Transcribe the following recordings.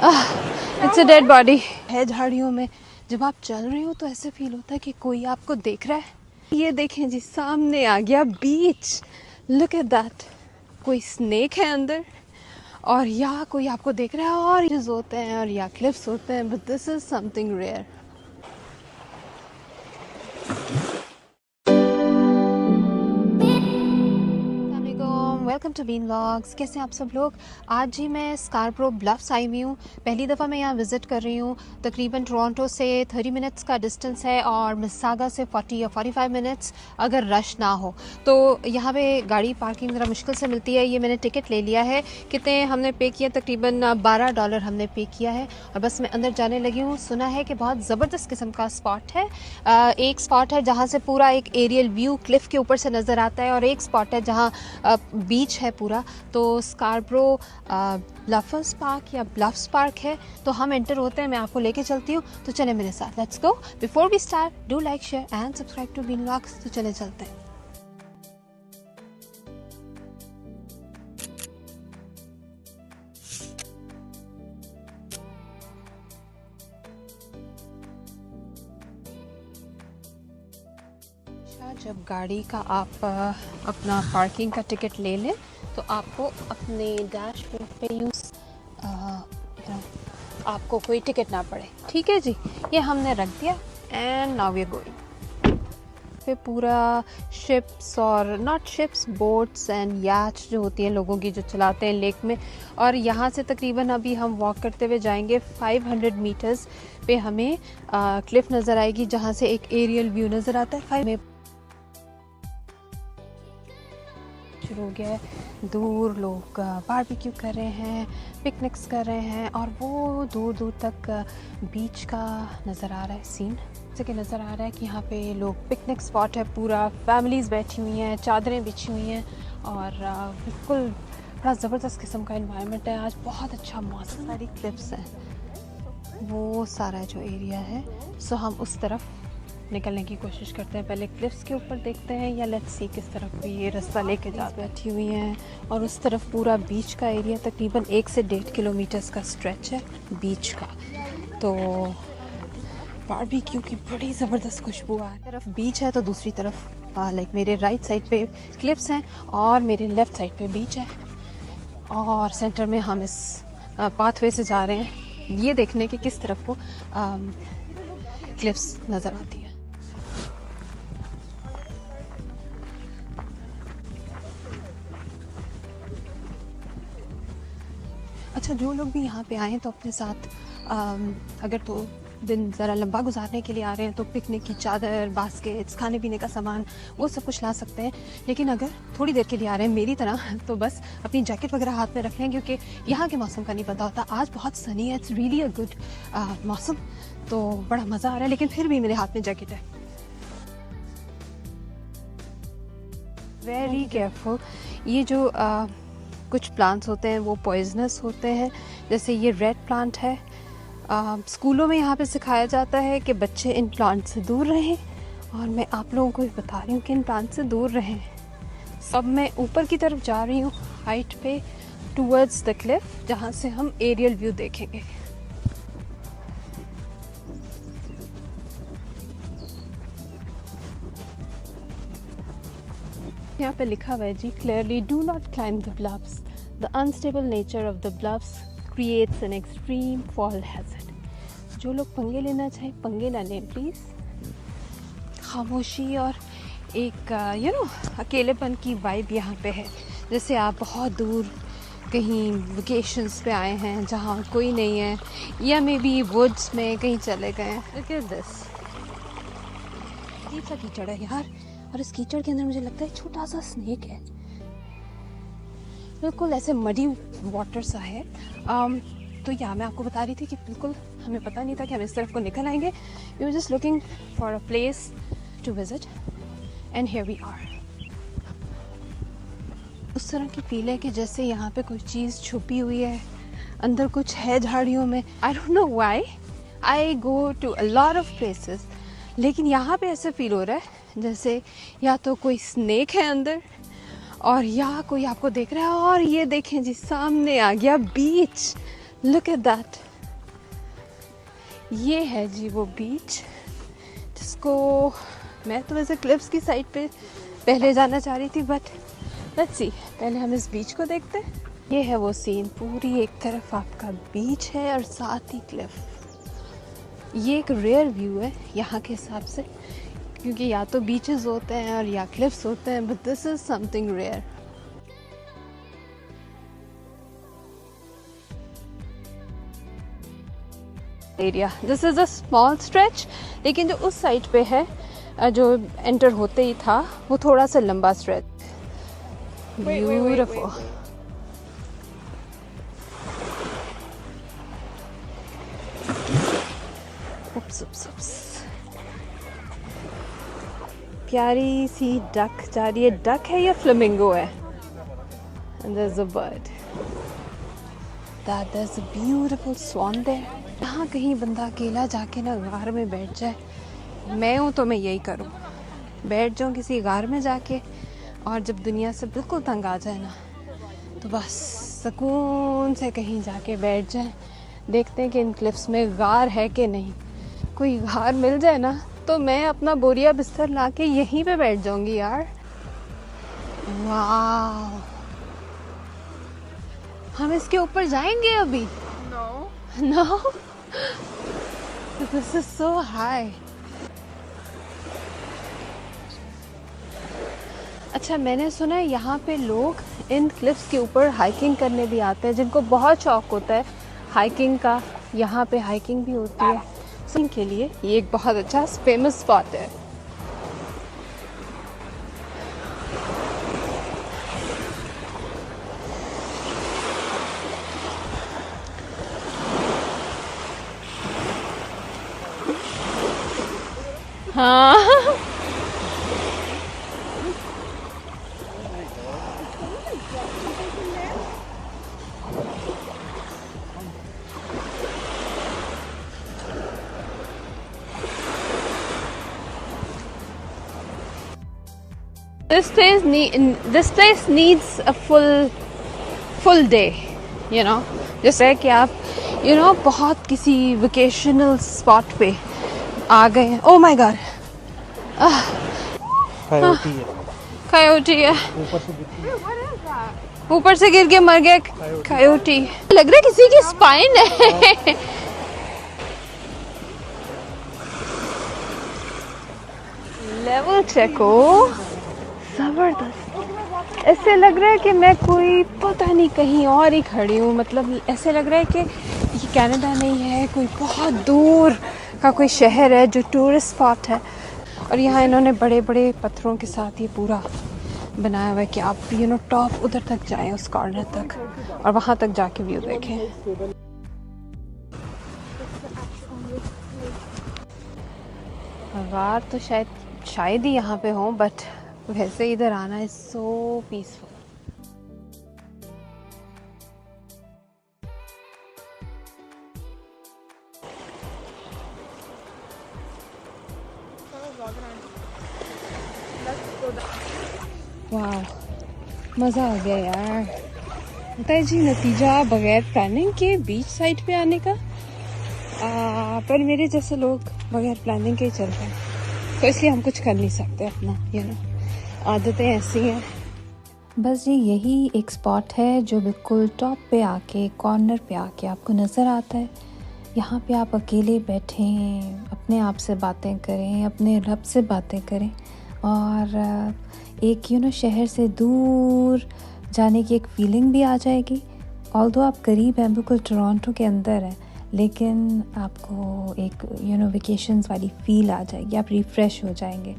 It's a dead body है झाड़ियों में। जब आप चल रहे हो तो ऐसे फील होता है कि कोई आपको देख रहा है। ये देखें जी, सामने आ गया बीच। Look at that. कोई स्नेक है अंदर और या कोई आपको देख रहा है, और ये होते हैं और या क्लिफ्स होते हैं, but this is something rare. Welcome to Bean vlogs. कैसे हैं आप सब लोग? आज जी मैं स्कारब्रो ब्लफ्स आई हुई हूँ। पहली दफ़ा मैं यहाँ विज़िट कर रही हूँ। तकरीबन टोरंटो से 30 मिनट्स का डिस्टेंस है और मिसिसागा से 40 या 45 मिनट्स अगर रश ना हो तो। यहाँ पे गाड़ी पार्किंग ज़रा मुश्किल से मिलती है। ये मैंने टिकट ले लिया है। कितने हमने पे किया? तकरीबन $12 हमने पे किया है और बस मैं अंदर जाने लगी हूँ। सुना है कि बहुत ज़बरदस्त किस्म का स्पॉट है। एक स्पॉट है जहाँ से पूरा एक एरियल व्यू क्लिफ के ऊपर से नज़र आता है और एक स्पॉट है जहाँ बीच है पूरा। तो स्कारब्रो ब्लफ्स पार्क या ब्लफ्स पार्क है। तो हम एंटर होते हैं, मैं आपको लेके चलती हूँ। तो चले मेरे साथ, let's go. Before we start, do like, share and subscribe to Bean vlogs. तो चले चलते हैं। जब गाड़ी का आप अपना पार्किंग का टिकट ले लें तो आपको अपने डैशबोर्ड पे आपको कोई टिकट ना पड़े। ठीक है जी, ये हमने रख दिया and now we are going. फिर पूरा शिप्स और नॉट शिप्स, बोट्स एंड याच जो होती हैं लोगों की जो चलाते हैं लेक में। और यहाँ से तकरीबन अभी हम वॉक करते हुए जाएंगे 500 मीटर्स पे हमें क्लिफ नज़र आएगी जहाँ से एक एरियल व्यू नज़र आता है। 5 में शुरू हो गया है। दूर लोग बारबेक्यू कर रहे हैं, पिकनिक्स कर रहे हैं और वो दूर दूर तक बीच का नज़र आ रहा है सीन। जैसे कि नज़र आ रहा है कि यहाँ पे लोग पिकनिक स्पॉट है, पूरा फैमिलीज़ बैठी हुई हैं, चादरें बिछी हुई हैं और बिल्कुल बड़ा ज़बरदस्त किस्म का एनवायरनमेंट है। आज बहुत अच्छा मौसम। सारी क्लिप्स हैं, वो सारा जो एरिया है। सो हम उस तरफ निकलने की कोशिश करते हैं। पहले क्लिफ्स के ऊपर देखते हैं या लेट्स सी किस तरफ भी ये रास्ता लेके जा बैठी हुई हैं। और उस तरफ पूरा बीच का एरिया तकरीबन 1 से 1.5 किलोमीटर्स का स्ट्रेच है बीच का। तो बारबेक्यू की बड़ी ज़बरदस्त खुशबू आ रही है। तरफ बीच है तो दूसरी तरफ लाइक मेरे राइट साइड पे क्लिफ्स हैं और मेरे लेफ़्ट साइड पे बीच है और सेंटर में हम इस पाथवे से जा रहे हैं ये देखने के किस तरफ को क्लिफ्स नज़र आती है। अच्छा, जो लोग भी यहाँ पे आए तो अपने साथ अगर तो दिन ज़रा लंबा गुजारने के लिए आ रहे हैं तो पिकनिक की चादर, बास्केट्स, खाने पीने का सामान, वो सब कुछ ला सकते हैं। लेकिन अगर थोड़ी देर के लिए आ रहे हैं मेरी तरह तो बस अपनी जैकेट वगैरह हाथ में रख लें क्योंकि यहाँ के मौसम का नहीं पता होता। आज बहुत सनी है, इट्स रियली अ गुड मौसम, तो बड़ा मज़ा आ रहा है। लेकिन फिर भी मेरे हाथ में जैकेट है। Very careful. ये जो कुछ प्लांट्स होते हैं वो पॉइजनस होते हैं। जैसे ये रेड प्लांट है। स्कूलों में यहाँ पे सिखाया जाता है कि बच्चे इन प्लांट से दूर रहें और मैं आप लोगों को बता रही हूँ कि इन प्लांट से दूर रहें। अब मैं ऊपर की तरफ जा रही हूँ हाइट पे टूवर्ड्स द क्लिफ जहाँ से हम एरियल व्यू देखेंगे। यहाँ पे लिखा हुआ है जी, clearly, do not climb the bluffs, the unstable nature of the bluffs creates an extreme fall hazard. जो लोग पंगे लेना चाहें पंगे ना लें प्लीज़। खामोशी और एक अकेलेपन की वाइब यहाँ पे है। जैसे आप बहुत दूर कहीं वेकेशंस पे आए हैं जहाँ कोई नहीं है या मे बी वुड्स में कहीं चले गए हैं। लुक एट दिस, अजीब सा कीचड़ है यार। और इस कीचड़ के अंदर मुझे लगता है छोटा सा स्नेक है, बिल्कुल ऐसे मडी वाटर सा है। तो या मैं आपको बता रही थी कि बिल्कुल हमें पता नहीं था कि हम इस तरफ को निकल आएंगे। We were just looking for a place to visit and here we are. उस तरह की फील है कि जैसे यहाँ पे कोई चीज़ छुपी हुई है, अंदर कुछ है झाड़ियों में। I don't know why I go to a lot of places, लेकिन यहाँ पे ऐसे फील हो रहा है जैसे या तो कोई स्नेक है अंदर और या कोई आपको देख रहा है। और ये देखें जी, सामने आ गया बीच। Look at that. ये है जी वो बीच जिसको मैं तो वैसे क्लिफ्स की साइड पे पहले जाना चाह रही थी, बट लेट्स सी, पहले हम इस बीच को देखते हैं। ये है वो सीन, पूरी एक तरफ आपका बीच है और साथ ही क्लिफ। ये एक रेयर व्यू है यहाँ के हिसाब से, क्योंकि या तो बीचेस होते हैं और या क्लिफ्स होते हैं, but this is something rare. Area this is a small stretch, लेकिन जो उस साइड पे है, जो एंटर होते ही था, वो थोड़ा सा लंबा स्ट्रेच। ब्यूटीफुल। प्यारी सी डक जा रही है। डक है या फ्लेमिंगो है? And there's a bird. There's a beautiful swan there. यहाँ कहीं बंदा अकेला जाके ना गार में बैठ जाए, मैं हूँ तो मैं यही करूँ, बैठ जाऊँ किसी गार में जाके, और जब दुनिया से बिल्कुल तंग आ जाए ना, तो बस सुकून से कहीं जाके बैठ जाए। देखते हैं कि इन क्लिफ्स में गार है कि नहीं। कोई गार मिल जाए ना, तो मैं अपना बोरिया बिस्तर लाके यहीं पे बैठ जाऊंगी यार। वाह, हम इसके ऊपर जाएंगे अभी? No, this is so high. अच्छा, मैंने सुना है यहाँ पे लोग इन क्लिफ्स के ऊपर हाइकिंग करने भी आते हैं, जिनको बहुत शौक होता है हाइकिंग का। यहाँ पे हाइकिंग भी होती है, सो के लिए ये एक बहुत अच्छा फेमस स्पॉट है। हाँ, this place needs a full day, you know, जैसे कि आप बहुत किसी वेकेशनल स्पॉट पे आ गए हैं। ओह माय गॉड, कायोटी है, ऊपर से गिर के मर गया कायोटी। लग रहा है किसी की स्पाइन है। लेवल चेको, जबरदस्त। ऐसे लग रहा है कि मैं कोई पता नहीं कहीं और ही खड़ी हूँ। मतलब ऐसे लग रहा है कि ये कनाडा नहीं है, कोई बहुत दूर का कोई शहर है जो टूरिस्ट स्पॉट है। और यहाँ इन्होंने बड़े बड़े पत्थरों के साथ ये पूरा बनाया हुआ है कि आप टॉप उधर तक जाएं, उस कॉर्नर तक, और वहाँ तक जाके व्यू देखें। गार तो शायद ही यहाँ पे हो, बट वैसे इधर आना इज सो पीसफुल। वाह, मज़ा आ गया यार। पता है जी, नतीजा बगैर प्लानिंग के बीच साइड पे आने का। पर मेरे जैसे लोग बगैर प्लानिंग के ही चल रहे हैं, तो इसलिए हम कुछ कर नहीं सकते। अपना आदतें ऐसी हैं। बस जी यही एक स्पॉट है जो बिल्कुल टॉप पे आके, कॉर्नर पे आके आपको नज़र आता है। यहाँ पे आप अकेले बैठें, अपने आप से बातें करें, अपने रब से बातें करें, और एक शहर से दूर जाने की एक फीलिंग भी आ जाएगी। ऑल्दो आप करीब हैं, बिल्कुल टोरंटो के अंदर है, लेकिन आपको एक वेकेशंस वाली फ़ील आ जाएगी, आप रिफ़्रेश हो जाएंगे।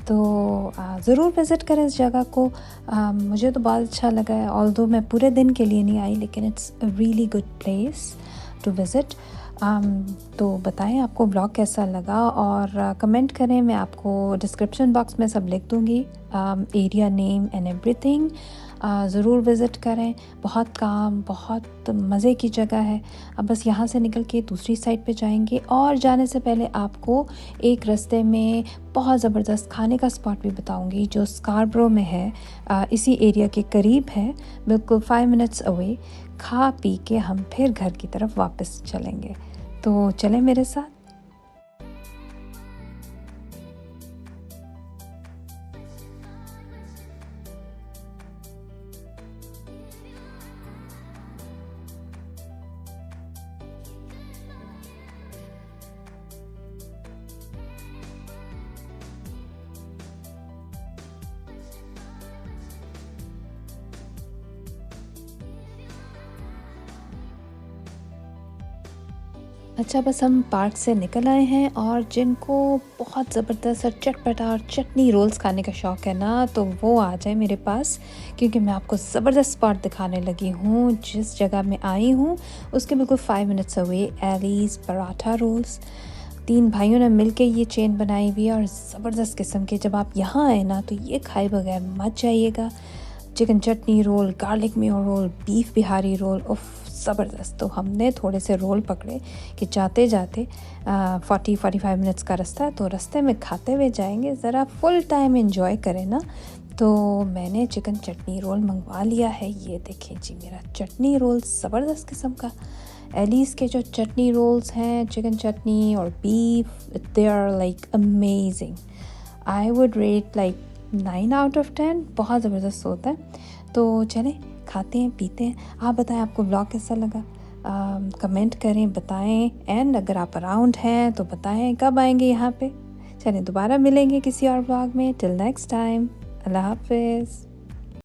तो ज़रूर विज़िट करें इस जगह को। मुझे तो बहुत अच्छा लगा है, ऑल्दो मैं पूरे दिन के लिए नहीं आई, लेकिन it's a really good place to visit. तो बताएं आपको ब्लॉग कैसा लगा, और कमेंट करें। मैं आपको डिस्क्रिप्शन बॉक्स में सब लिख दूँगी, एरिया नेम एंड एवरीथिंग। ज़रूर विज़िट करें, बहुत काम, बहुत मज़े की जगह है। अब बस यहाँ से निकल के दूसरी साइड पे जाएंगे, और जाने से पहले आपको एक रास्ते में बहुत ज़बरदस्त खाने का स्पॉट भी बताऊंगी जो स्कारब्रो में है, इसी एरिया के करीब है, बिल्कुल 5 मिनट्स अवे। खा पी के हम फिर घर की तरफ वापस चलेंगे। तो चलें मेरे साथ। अच्छा, बस हम पार्क से निकल आए हैं और जिनको बहुत ज़बरदस्त और चटपटा और चटनी रोल्स खाने का शौक़ है ना, तो वो आ जाए मेरे पास, क्योंकि मैं आपको ज़बरदस्त स्पॉट दिखाने लगी हूँ। जिस जगह मैं आई हूँ उसके बिल्कुल 5 minutes away alleys paratha roles. 3 भाइयों ने मिलके ये चेन बनाई हुई है और ज़बरदस्त किस्म के। जब आप यहाँ आए ना तो ये खाए बगैर मत जाइएगा। Chicken chutney roll, garlic mayo roll, beef Bihari roll, उफ़ ज़बरदस्त। तो हमने थोड़े से रोल पकड़े कि जाते जाते 40-45 मिनट्स का रास्ता है, तो रास्ते में खाते हुए जाएंगे, ज़रा फुल टाइम एंजॉय करें ना। तो मैंने चिकन चटनी रोल मंगवा लिया है। ये देखें जी मेरा चटनी रोल ज़बरदस्त किस्म का। एलीज़ के जो चटनी रोल्स हैं, चिकन चटनी और beef, they are like amazing. I would rate like 9 out of 10। बहुत ज़बरदस्त होता है। तो चलें खाते हैं पीते हैं। आप बताएं आपको व्लॉग कैसा लगा, कमेंट करें, बताएं। एंड अगर आप अराउंड हैं तो बताएं कब आएंगे यहाँ पे। चलें दोबारा मिलेंगे किसी और व्लॉग में। टिल नेक्स्ट टाइम, अल्लाह हाफिज़।